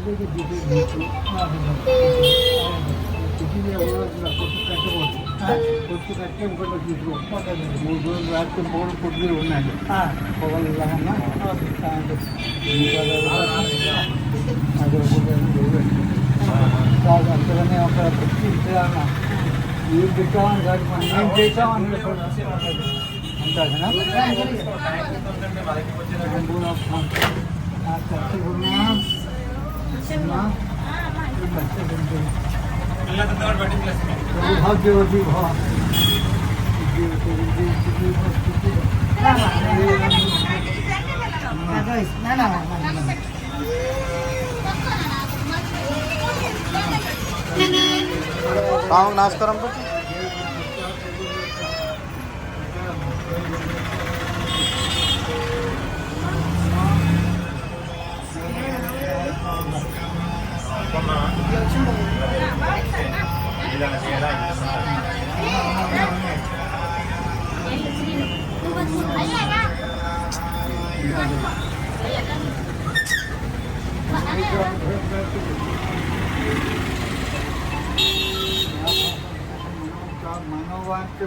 కొట్టు కట్టి ఇంకోటి తీసుకో 3 రోజులు రాత్రి పోవడం కొద్దిగా ఉన్నాడు పొగలు అంతగానే ఒక ఇచ్చేదన్నా ఏం పెట్టామని కాదు మనం ఏం చేసామని भाग्यवती भव నమస్కారం मनोवांच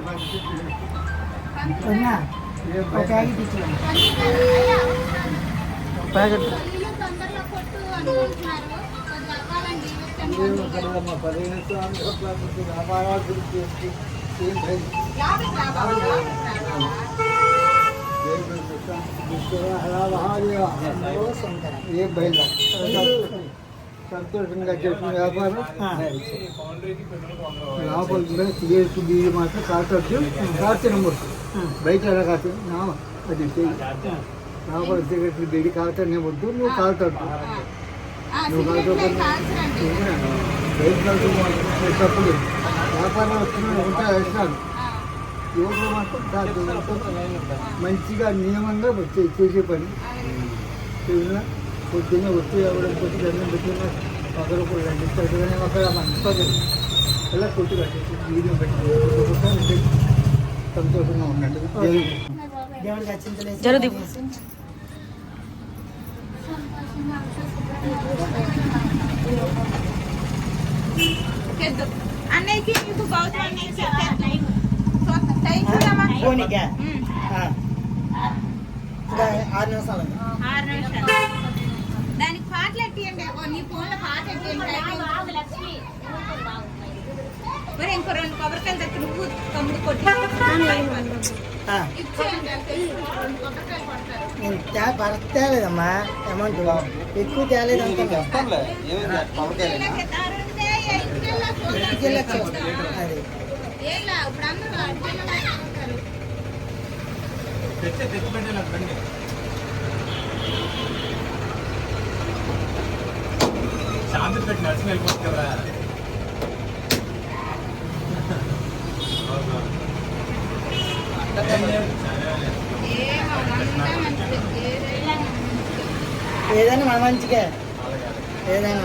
एक बैला సంతోషంగా చేసిన వ్యాపారం లోపల సిగరెట్ బీడి మాత్రం కాచొచ్చు కాచనమ్మొచ్చు బయట ఎలా కాచు అది లోపల సిగరెట్ బీడి కాచనే వద్దు నువ్వు కాల్చొద్దు నువ్వు బయట కాల్చు తప్పుడు వ్యాపారం వచ్చిన ఉంటా వేసినాడు యువకులు మాత్రం మంచిగా నియమంగా చేసే పని పొద్దున్న వచ్చి ఎవరైనా కొట్టి దండం పెట్టిన ఒకరు కూడా ఇష్టమే ఒక మంచి ఇలా కొట్టి కట్టేసి వీడియో పెట్టి సంతోషంగా ఉన్నట్టు అన్నయ్యకి మీకు దానికి పాటలు ఎట్టియండి నీ ఫోన్లో పాట ఎట్టియండి మరి ఇంకో 2 కొబ్బరికాయలు తెచ్చి నువ్వు తమ్ముడు కొట్టి తేలేదమ్మా అమౌంట్ ఎక్కువ తేలేదంటే శాంతి పెట్టి నడిచి వెళ్ళిపోతుంది కదా ఏదైనా మన మంచిగా ఏదైనా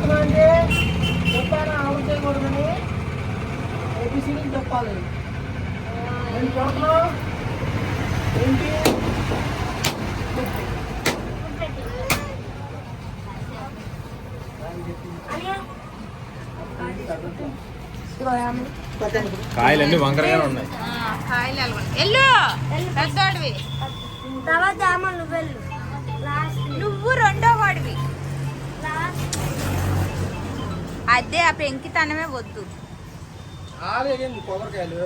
అంటే చెప్పాను ఆవులు చేయకూడదని ఏబిసిడీలు చెప్పాలి నేను చూస్తున్నావు ఏంటి కాయలన్నీ వంకరగానే ఉన్నాయి పెద్దవాడివి నువ్వు రెండో వాడివి అదే ఆ పెంకితనమే వద్దు కొబ్బరికాయలు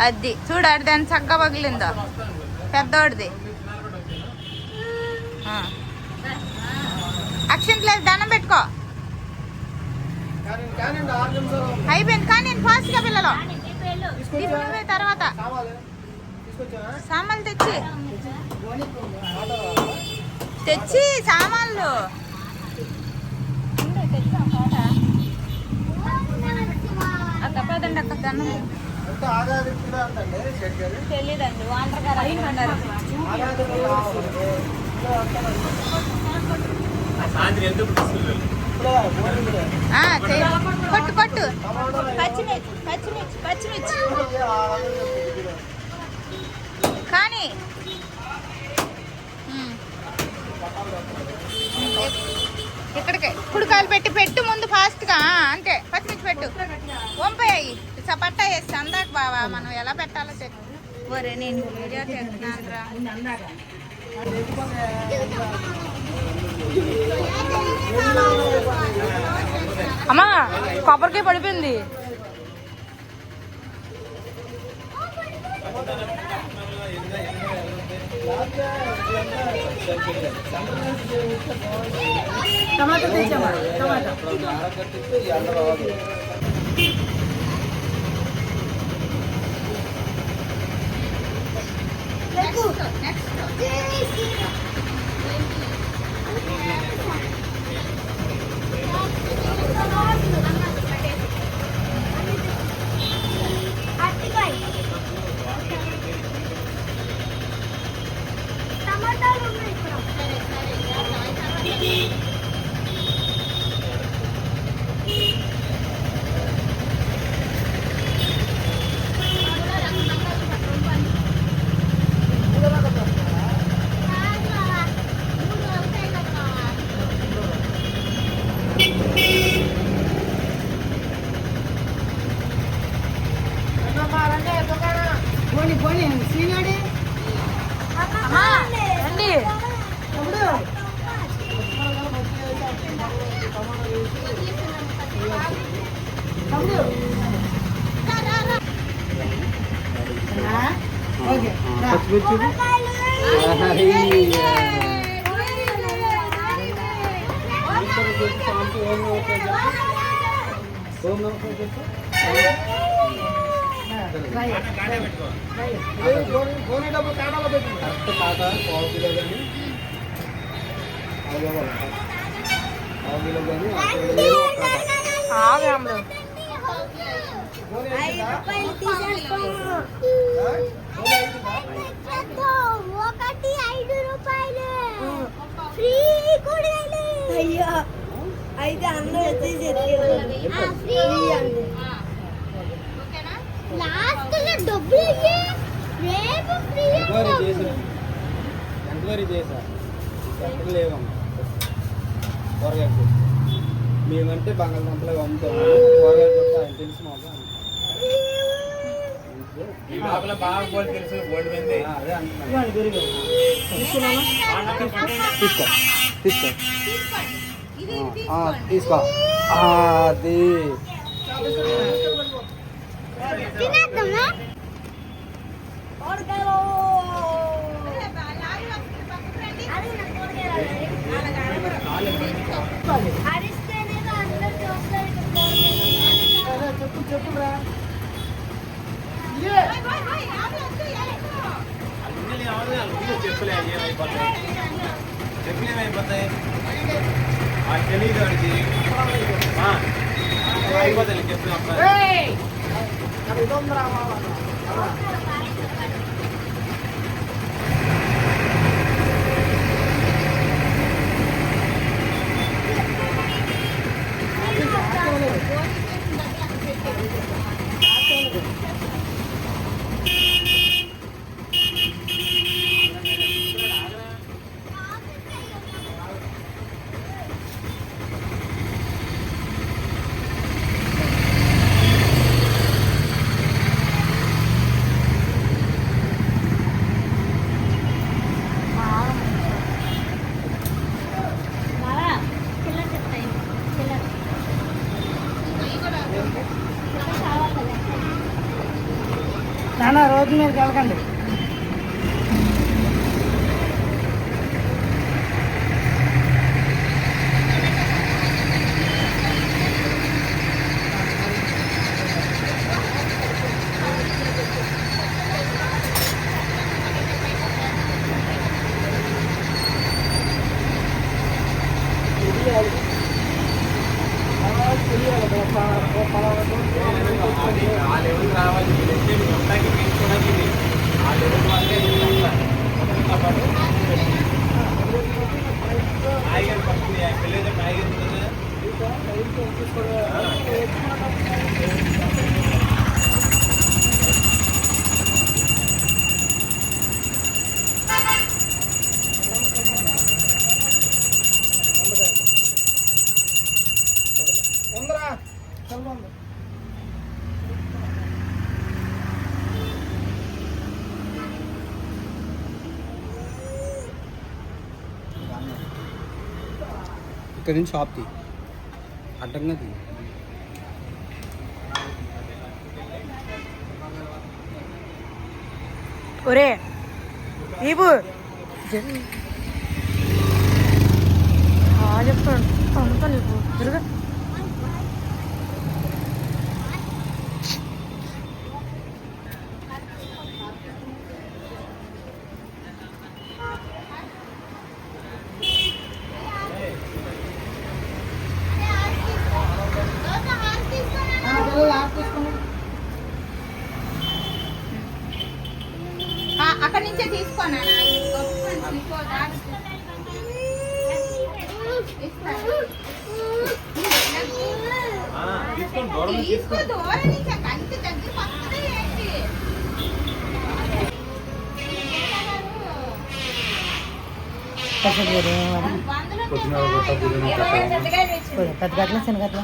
అది చూడాడు దాన్ని చక్కగా పగిలిందో పెద్దోడిది అక్షంతలేదు దండం పెట్టుకో అయిపోయింది కానీ నేను ఫాస్ట్గా పిల్లలు తీసుకునే తర్వాత సామాన్లు తెచ్చి సామాన్లు అక్క పదండి అక్క దండం ఇప్పుడు అంతండి షెడ్ గారు తెలీదండి వాటర్ గారు అన్నారు. సాయంత్రం ఎందుకు తీసుకెళ్ళాలి? కొట్టు కొట్టు పచ్చిమిర్చి పచ్చిమిర్చి పచ్చిమిర్చి కానీ ఇక్కడికి కుడికాయలు పెట్టి పెట్టు ముందు ఫాస్ట్గా అంతే. పచ్చిమిర్చి పెట్టు వంపాయి పట్టా వేసి అందాక బావా మనం ఎలా పెట్టాలో చెప్పు. ఒరే నేను వీడియో చేస్తున్నానురా. అమ్మా కొబ్బరికాయ పడిపోయింది. టమాటా తెచ్చామా టమాటా టమాటాలు ఉన్నాయి ఇక్కడ. పోనీ పోనీ సీనాడి రండి. తమ్ముడు తమ్ముడు ఓకే పోనీ డబ్బు కాడాలో పెట్టింది ఆగాము. 5 రూపాయలు తీసేసుకో. ఒకటి 5 రూపాయలు ఫ్రీ కూరగాయలు. అయ్యో అయితే అందరూ వచ్చేసి లాస్ట్ లో డబ్బులు రేపు ఫ్రీ ఎంక్వైరీ చేశా ఎక్కడ లేవమ్మా కూరగాయలు. మేమంటే బంగాళదుంపలు అమ్ముతాము, కూరగాయలు కొట్ట ఆయన తెలుసు మాకు. ఈ లోపల బాగా బోల్డ్ తెలుసు, బోల్డ్ మంది. అదే అంటున్నాను. తీసుకో తీసుకో తీసుకో అది తినేద్దామా కూరగాయలు. అరిస్తేనే అందరూ చూస్తారు ఇక్కడ కూరగాయలు. చెప్పు చెప్పురా చెప్పులే ఏమైపోతాయి, చెప్పులు ఏమైపోతాయి తెలియదు వాడికి. అయిపోతాయి చెప్పులు అబ్బాయి. నాన్న రోజు మీరు కలకండి. ఆ లెవెల్ రావాలి. ఇక్కడ నుంచి షాప్ తీ అడ్డంగా తీ ఒరే నీవు చెప్తాడు అంతా నీకు తిరుగా అక్కడి నుంచే తీసుకోనా తీసుకొని దూరం నుంచి తీసుకో. దూరం నుంచి కంటి దగ్గర పక్కనే ఏంటి పెద్ద గట్ల చిన్న గట్ల